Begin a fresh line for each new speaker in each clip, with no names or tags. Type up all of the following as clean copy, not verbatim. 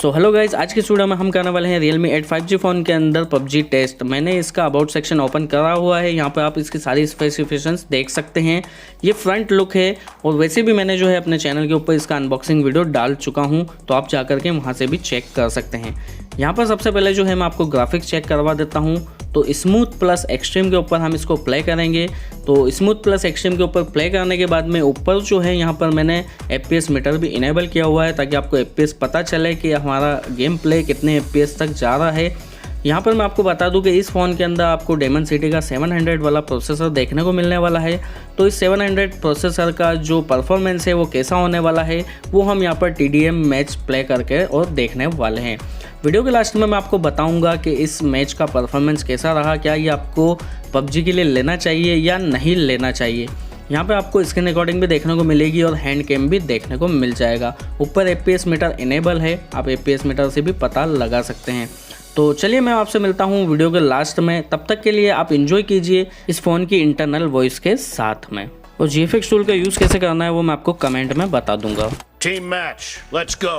So hello guys, आज की video में हम करने वाले हैं Realme 8 5G फ़ोन के अंदर PUBG टेस्ट। मैंने इसका अबाउट सेक्शन ओपन करा हुआ है। यहाँ पे आप इसकी सारी स्पेसिफिकेशंस देख सकते हैं। ये फ्रंट लुक है और वैसे भी मैंने जो है अपने चैनल के ऊपर इसका अनबॉक्सिंग वीडियो डाल चुका हूँ, तो आप जा करके वहाँ से भी चेक कर सकते हैं। यहाँ पर सबसे पहले जो है मैं आपको ग्राफिक्स चेक करवा देता हूँ। तो स्मूथ प्लस एक्सट्रीम के ऊपर हम इसको प्ले करेंगे। तो स्मूथ प्लस एक्सट्रीम के ऊपर प्ले करने के बाद में ऊपर जो है यहाँ पर मैंने FPS मीटर भी इनेबल किया हुआ है, ताकि आपको FPS पता चले कि हमारा गेम प्ले कितने FPS तक जा रहा है। यहाँ पर मैं आपको बता दूं कि इस फ़ोन के अंदर आपको Dimensity का 700 वाला प्रोसेसर देखने को मिलने वाला है। तो इस 700 प्रोसेसर का जो परफॉर्मेंस है वो कैसा होने वाला है वो हम यहाँ पर TDM मैच प्ले करके और देखने वाले हैं। वीडियो के लास्ट में मैं आपको बताऊंगा कि इस मैच का परफॉर्मेंस कैसा रहा, क्या ये आपको PUBG के लिए लेना चाहिए या नहीं लेना चाहिए। यहाँ पे आपको स्क्रीन रिकॉर्डिंग भी देखने को मिलेगी और हैंड कैम भी देखने को मिल जाएगा। ऊपर FPS मीटर इनेबल है, आप FPS मीटर से भी पता लगा सकते हैं। तो चलिए मैं आपसे मिलता हूँ वीडियो के लास्ट में। तब तक के लिए आप एंजॉय कीजिए इस फ़ोन की इंटरनल वॉइस के साथ में। और GFX टूल का यूज़ कैसे करना है वो मैं आपको कमेंट में बता दूंगा।
Team match, let's go.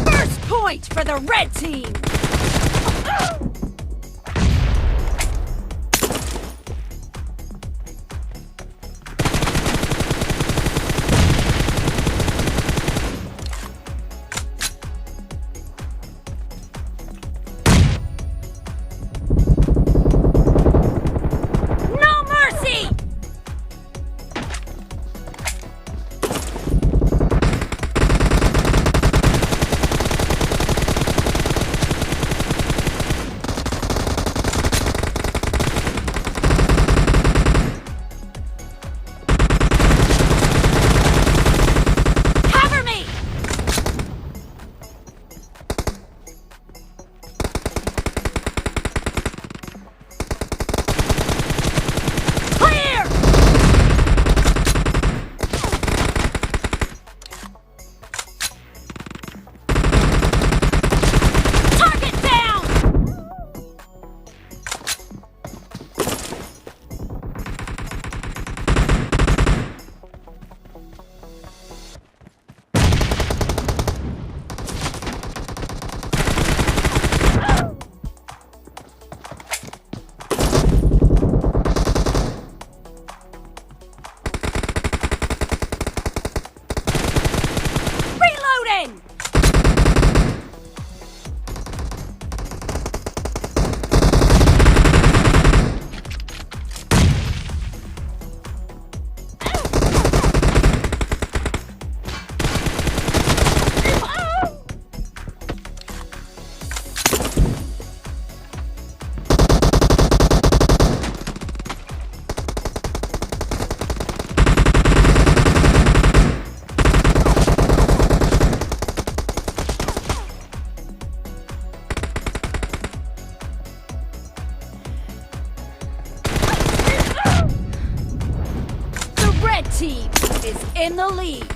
First point for the red team. No mercy. Cover me. Clear. Target down. Reloading. The red team is in the lead.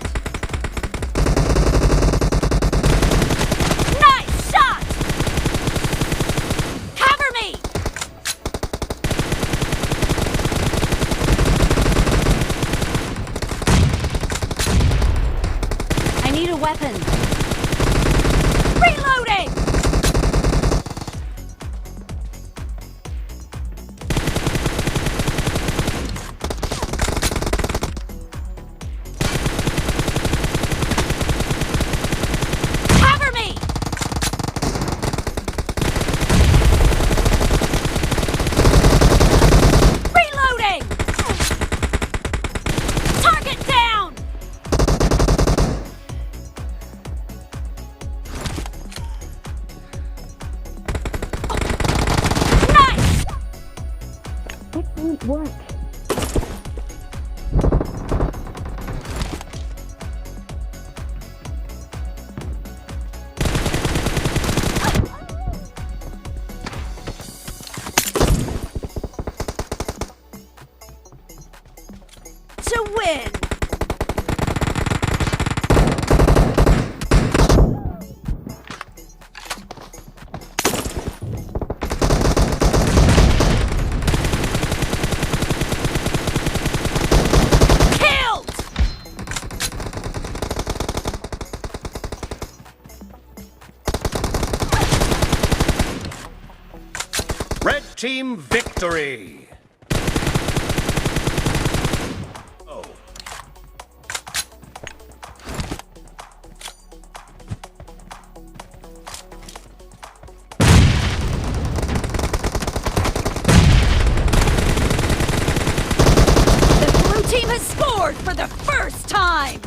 Nice shot. Cover me. I need a weapon. Reloading. Cover me. Reloading. Target down. Nice. It won't work. To win.
team victory. Oh.
The blue team has scored for the first time!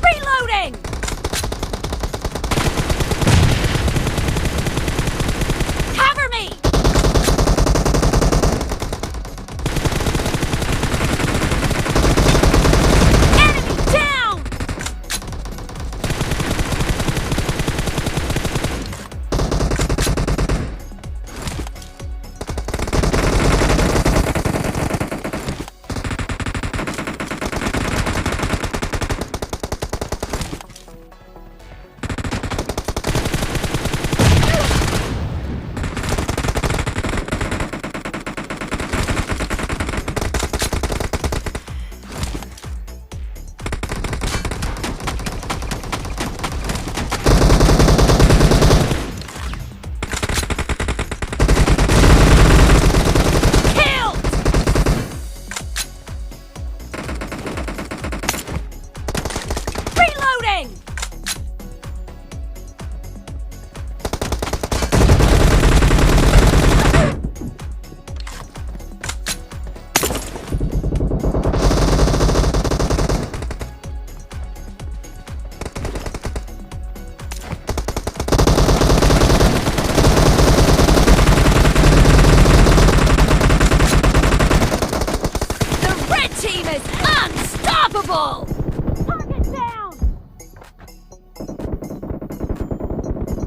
Reloading! Cover me! Enemy down! Killed! Reloading! The red team is unstoppable! Target down!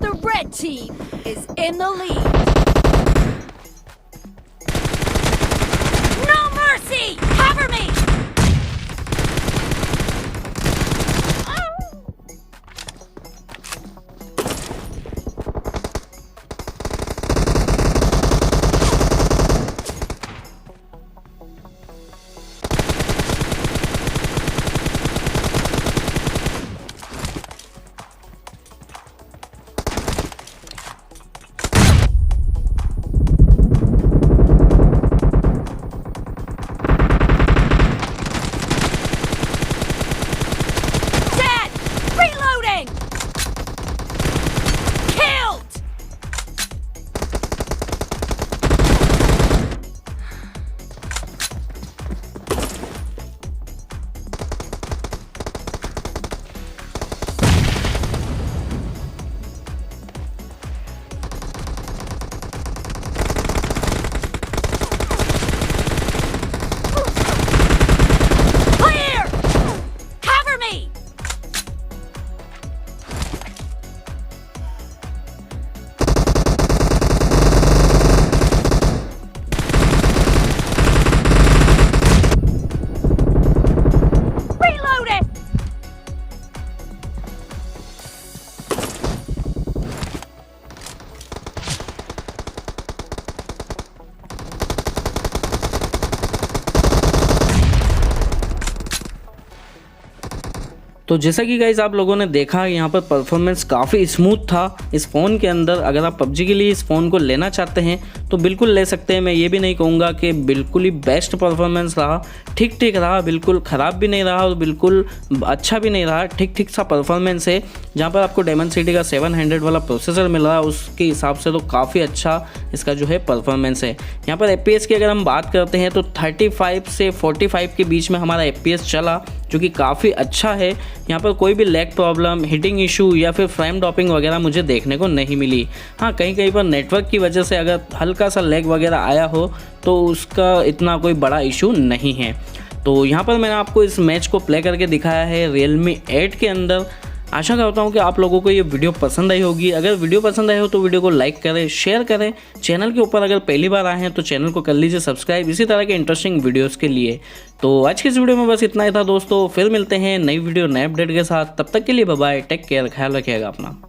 The red team is in the lead. No mercy! Cover me! Dead! Reloading! Killed! Clear! Cover me! Reloading!
तो जैसा कि guys आप लोगों ने देखा यहाँ पर performance काफ़ी स्मूथ था इस फ़ोन के अंदर। अगर आप पबजी के लिए इस फ़ोन को लेना चाहते हैं तो बिल्कुल ले सकते हैं। मैं ये भी नहीं कहूँगा कि बिल्कुल ही बेस्ट परफॉर्मेंस रहा, ठीक ठीक रहा, बिल्कुल ख़राब भी नहीं रहा और बिल्कुल अच्छा भी नहीं रहा, ठीक ठीक सा परफॉर्मेंस है। जहाँ पर आपको डायमेंसिटी का 700 वाला प्रोसेसर मिल रहा है उसके हिसाब से तो काफ़ी अच्छा इसका जो है परफॉर्मेंस है। यहाँ पर FPS की अगर हम बात करते हैं तो 35 से 45 के बीच में हमारा FPS चला, जो कि काफ़ी अच्छा है। यहाँ पर कोई भी लैग प्रॉब्लम, हिटिंग इशू या फिर फ्रेम ड्रॉपिंग वगैरह मुझे देखने को नहीं मिली। हाँ, कहीं कहीं पर नेटवर्क की वजह से अगर हल्का सा लैग वगैरह आया हो तो उसका इतना कोई बड़ा इशू नहीं है। तो यहाँ पर मैंने आपको इस मैच को प्ले करके दिखाया है Realme 8 के अंदर। आशा करता हूँ कि आप लोगों को ये वीडियो पसंद आई होगी। अगर वीडियो पसंद आई हो तो वीडियो को लाइक करें, शेयर करें। चैनल के ऊपर अगर पहली बार आए हैं तो चैनल को कर लीजिए सब्सक्राइब इसी तरह के इंटरेस्टिंग वीडियोस के लिए। तो आज की इस वीडियो में बस इतना ही था दोस्तों। फिर मिलते हैं नई वीडियो नए अपडेट के साथ। तब तक के लिए बाय बाय, टेक केयर, ख्याल रखिएगा अपना।